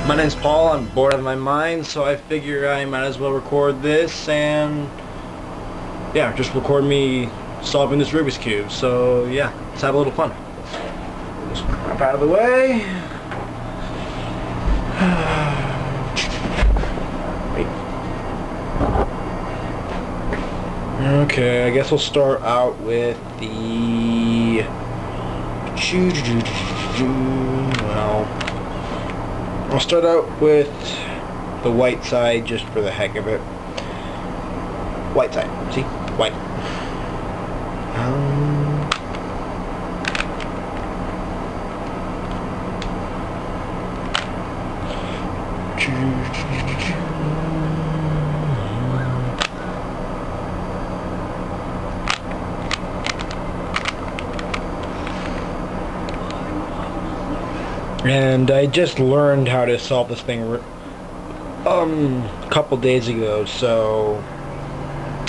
My name's Paul. I'm bored out of my mind, so I figure I might as well record this and yeah, just record me solving this Rubik's Cube. So yeah, let's have a little fun. Just crap out of the way. Okay, I guess we'll start out with the well, I'll start out with the white side just for the heck of it. White side, see? White. And I just learned how to solve this thing a couple days ago, so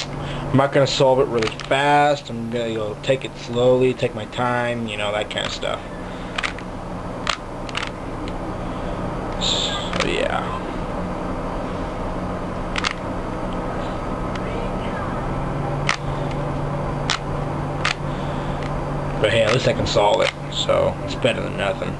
I'm not going to solve it really fast. I'm going to take it slowly, take my time, you know, that kind of stuff. So yeah. But hey, at least I can solve it, so it's better than nothing.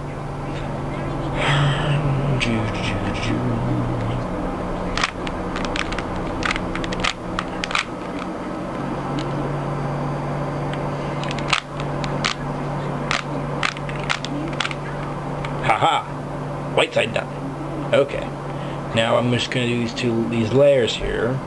Haha! White side done. Okay. Now I'm just gonna do these layers here.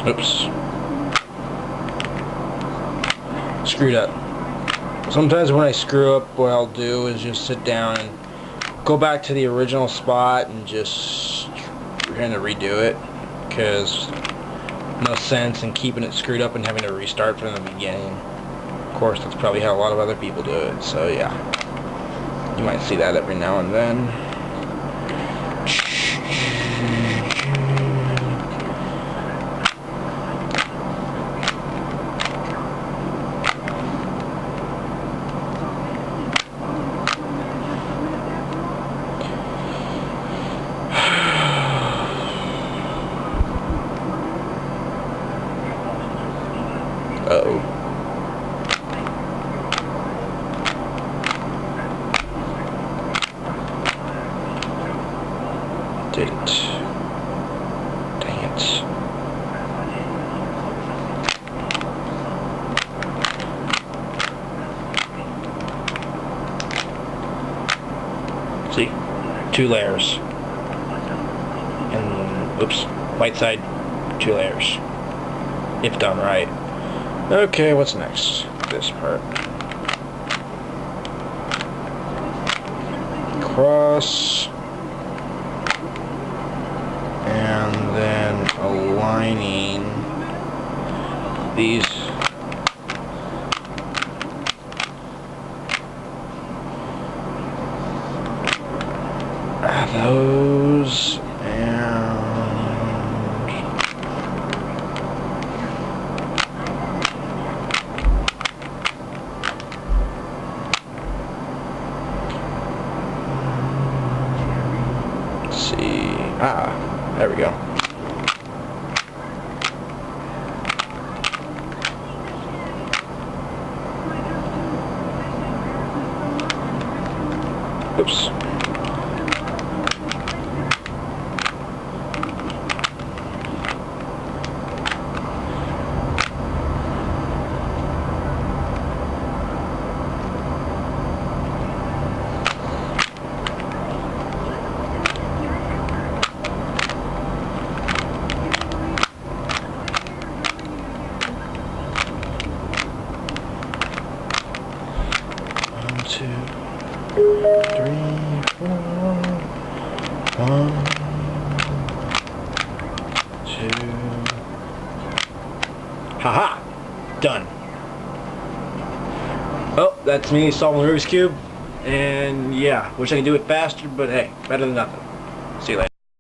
Oops. Screwed up. Sometimes when I screw up, what I'll do is just sit down and go back to the original spot and just kind of redo it, because no sense in keeping it screwed up and having to restart from the beginning. Of course, that's probably how a lot of other people do it, so yeah. You might see that every now and then. Uh-oh. Didn't. Dang it. See? 2 layers. And, oops, white side, 2 layers. If done right. Okay, what's next? This part. Cross. And then aligning these. Those. There we go. Oops. One, two. Haha! Done. Well, that's me solving the Rubik's Cube. And yeah, wish I could do it faster, but hey, better than nothing. See you later.